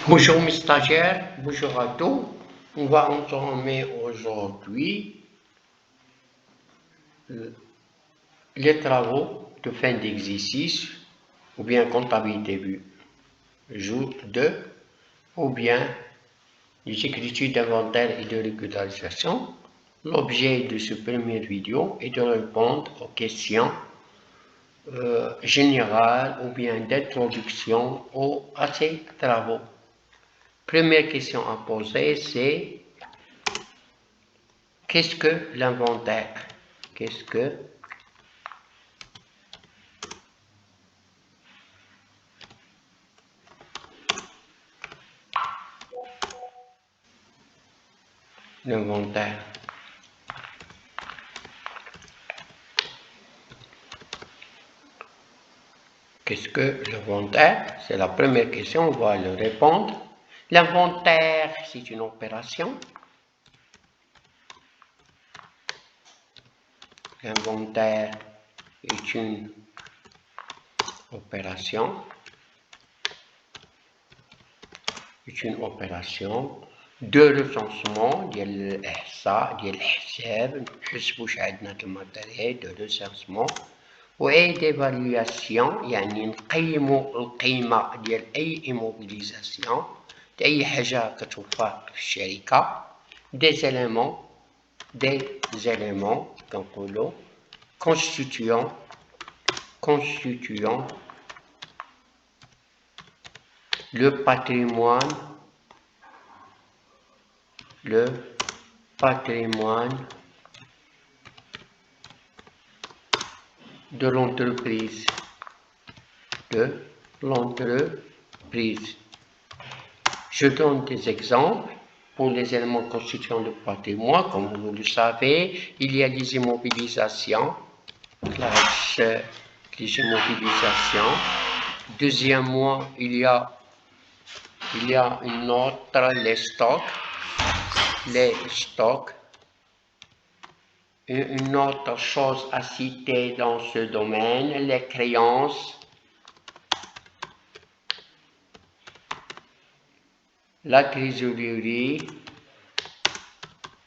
Bonjour mes stagiaires, bonjour à tous. On va entamer aujourd'hui les travaux de fin d'exercice ou bien comptabilité jour 2 ou bien les écritures d'inventaire et de régularisation. L'objet de ce premier vidéo est de répondre aux questions générales ou bien d'introduction à ces travaux. Première question à poser, c'est qu'est-ce que l'inventaire? Qu'est-ce que l'inventaire? Qu'est-ce que l'inventaire? C'est la première question, on va le répondre. L'inventaire, c'est une opération. L'inventaire est une opération. de recensement ديال الإحصاء ديال الحساب نحسبوا واش عندنا الماتيريال de recensement و d'évaluation يعني نقيموا القيمة ديال أي immobilisation أي حاجة كتوفر في الشركة des éléments كنقولوا constituant le patrimoine de l'entreprise. Je donne des exemples pour les éléments constituant le patrimoine. Comme vous le savez, il y a les immobilisations. Deuxièmement, il y a une autre, les stocks. Une autre chose à citer dans ce domaine, les créances, la trésorerie,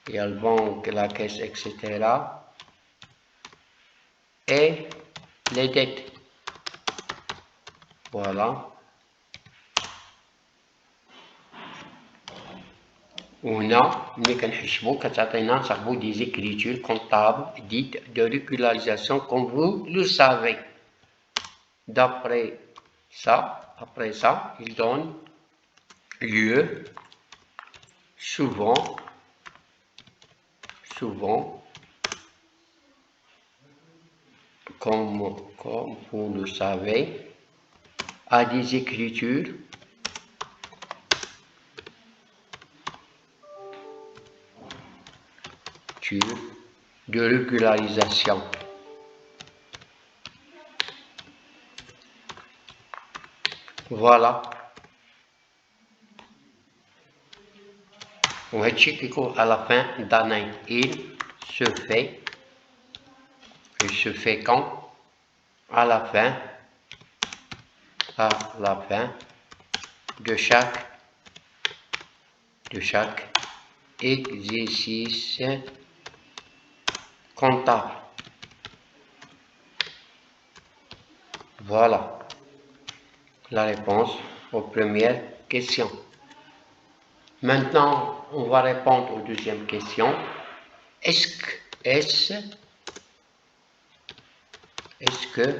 et la banque, la caisse, etc. Et les dettes. Voilà. وهنا ملي كنحسبو كتعطينا نصاحبو des écritures comptables dites de régularisation comme vous le savez. Après ça, il donne lieu souvent comme vous le savez à des écritures de régularisation. Voilà. وهادشي كيكون à la fin d'année. Il se fait quand? À la fin de chaque exercice comptable. Voilà la réponse aux premières questions. Maintenant, on va répondre aux deuxièmes questions. Est-ce que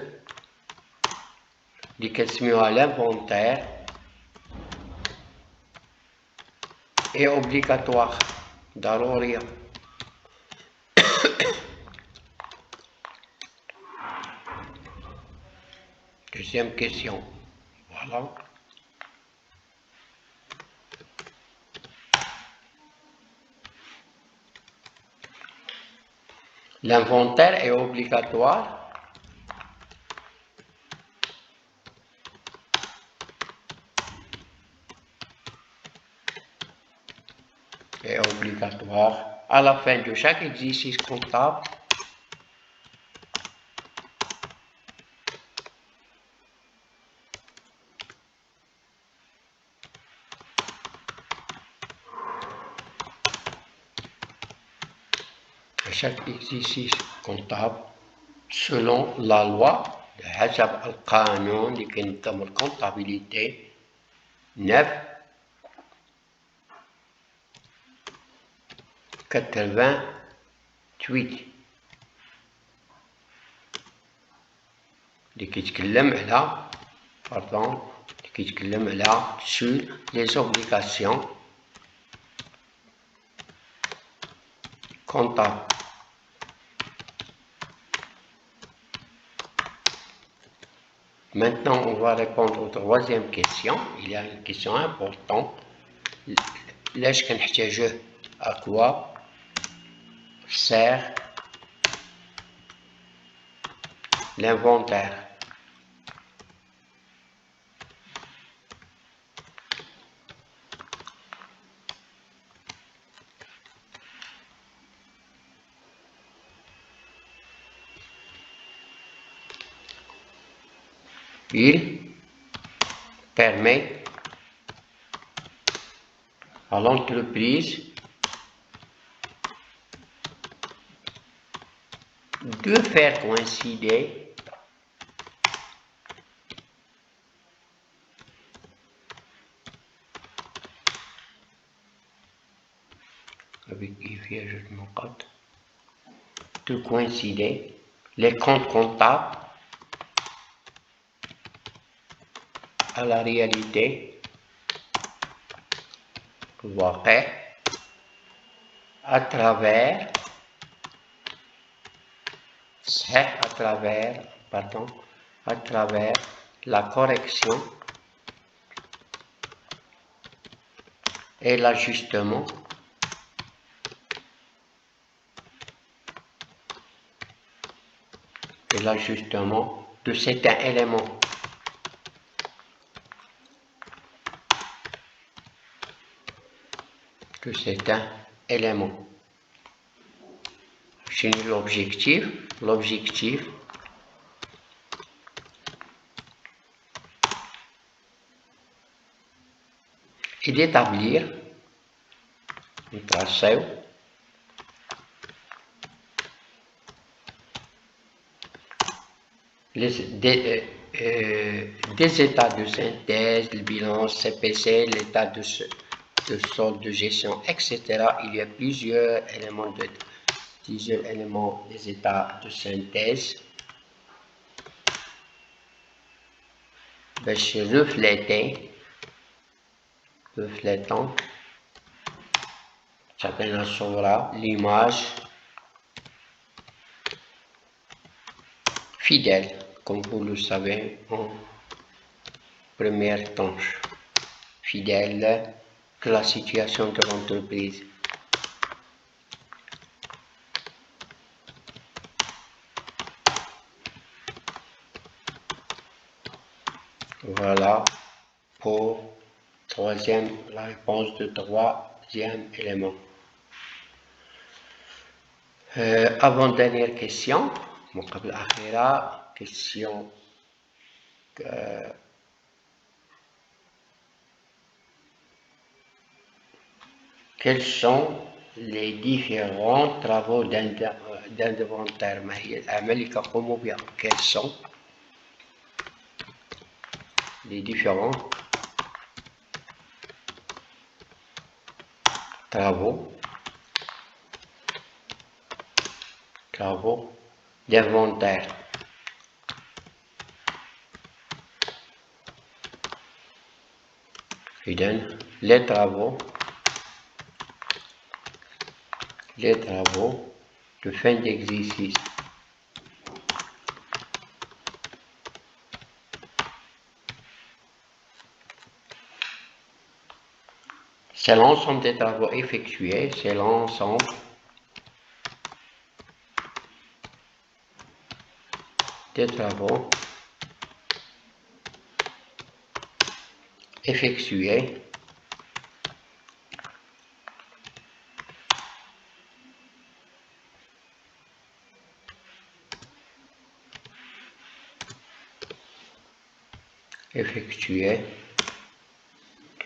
l'inventaire est obligatoire? ضروري. Deuxième question. Voilà. L'inventaire est obligatoire. À la fin de chaque exercice comptable. chaque exercice comptable selon la loi de حسب القانون اللي كينظم الكونتابيليتي 988 اللي كيتكلم على sur les obligations comptables. Maintenant, on va répondre aux troisième question. Il y a une question importante. À quoi sert l'inventaire? Il permet à l'entreprise de faire coïncider avec les comptes comptables à la réalité à travers la correction et l'ajustement de certains éléments. C'est l'objectif. L'objectif est d'établir un tracé des états de synthèse, le bilan CPC, l'état de solde de gestion, etc. Il y a plusieurs éléments des états de synthèse reflétant l'image fidèle, comme vous le savez en première tranche, fidèle de la situation de l'entreprise. Voilà pour la réponse de troisième élément. Avant-dernière question, question quels sont les différents travaux d'inventaire? Quels sont les différents travaux d'inventaire? Les travaux de fin d'exercice. C'est l'ensemble des travaux effectués, c'est l'ensemble des travaux effectués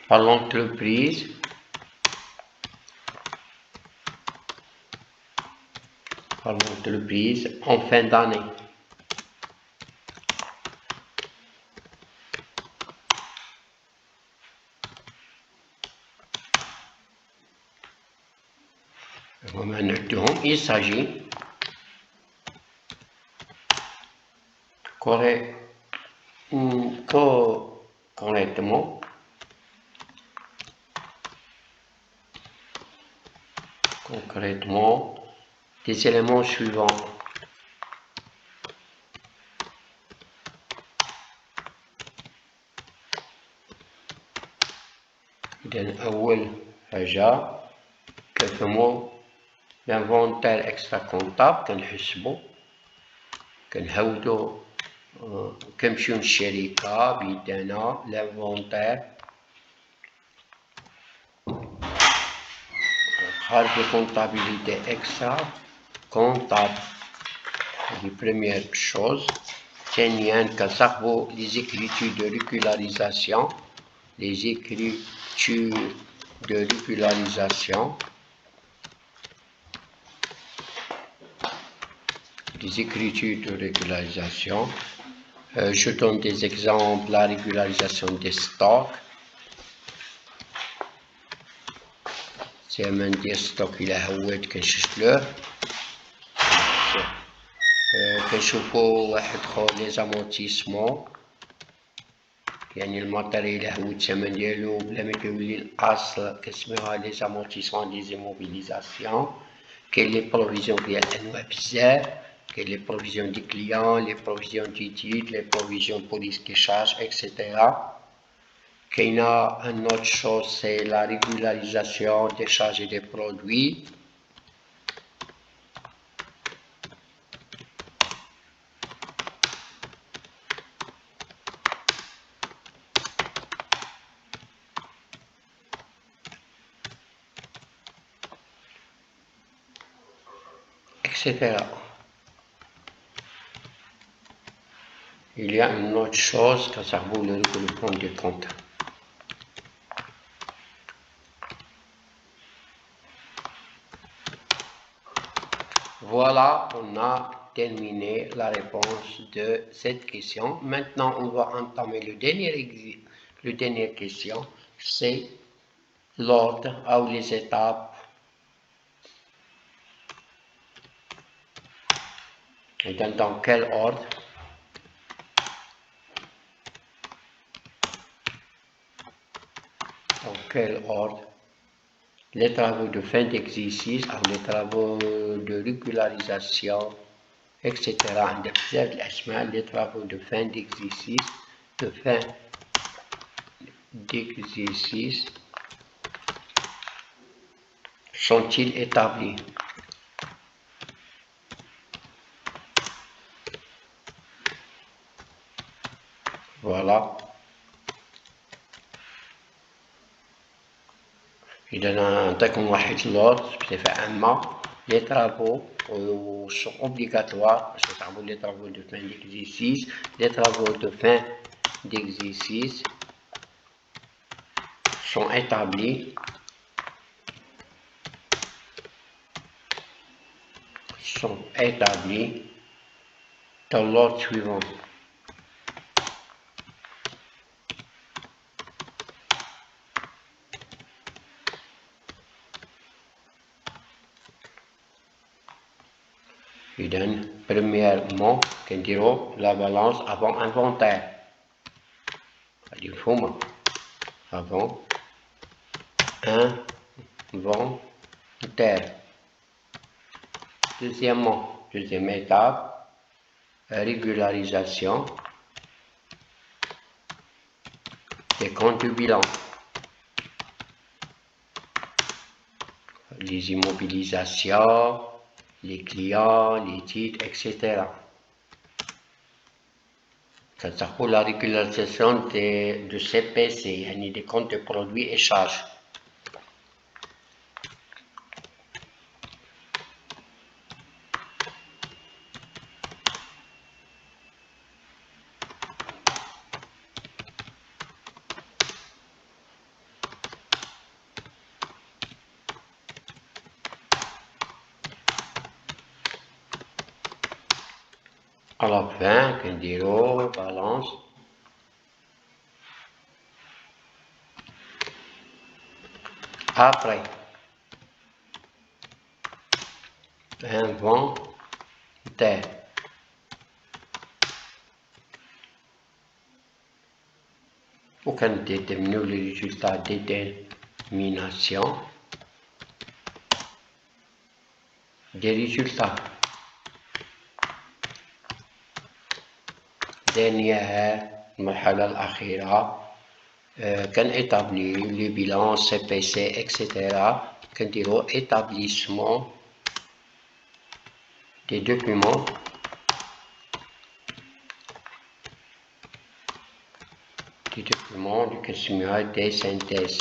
par l'entreprise par l'entreprise en fin d'année. Maintenant, il s'agit correctement concrètement des éléments suivants. إذن أول حاجة كنفهمو l'inventaire extra comptable كنحودو كنمشيو للشركة بيدنا l'inventaire خارج comptabilité extra comptable دي première chose. ثانيا كنصاحبو les écritures de régularisation les écritures de régularisation je donne des exemples. La régularisation des stocks, c'est من ديال ستوك إلا هوات كنشتلوه. كنشوفو واحد خوف لي زامورتيسمون، يعني الماتيريال إلا هوت الثمن ديالو بلا ما كيولي الأصل كنسميوها لي زامورتيسمون دي زيموبيليزاسيون. كاين لي بروفيزيون ديال أنواع بزاف، كاين لي بروفيزيون دي كليون، لي بروفيزيون دي تيت، لي بروفيزيون pour risque charge, etc. كاينة un autre chose, c'est la régularisation des charges et des produits. Etc. Il y a une autre chose que ça vaut le compte de compte. Voilà, on a terminé la réponse de cette question. Maintenant, on va entamer le dernière question, c'est l'ordre ou les étapes. Et dans quel ordre? Dans quel ordre les travaux de fin d'exercice ou les travaux de régularisation, etc. Les travaux de fin d'exercice, sont-ils établis? Voilà. إذا نعطيكم واحد لورد بصفة عامة. Les travaux sont obligatoires باش نتعاملوا les travaux de fin d'exercice. Les travaux de fin d'exercice sont établis dans l'ordre suivant. Premièrement, كنديرو la balance avant inventaire. غادي مفهومة avant inventaire. Deuxième étape, régularisation des comptes du bilan. Les immobilisations, les clients, les titres, etc. Ça s'appelle la régularisation de CPC, des comptes de produits et charges. alla fin, dirò balance. Après, inventaire. Pour qu'on détermine les résultats de détermination des résultats. Dernière مرحلة الأخيرة كان établir les bilans CPC etc. كان ديرو établissement des documents du questionnaire des synthèses.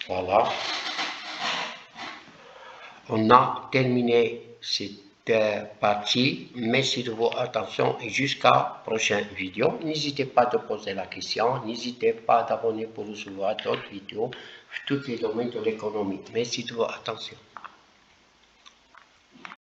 Voilà. On a terminé cette partie. Merci de votre attention et jusqu'à la prochaine vidéo. N'hésitez pas à poser la question. N'hésitez pas à abonner pour recevoir d'autres vidéos sur tous les domaines de l'économie. Merci de votre attention.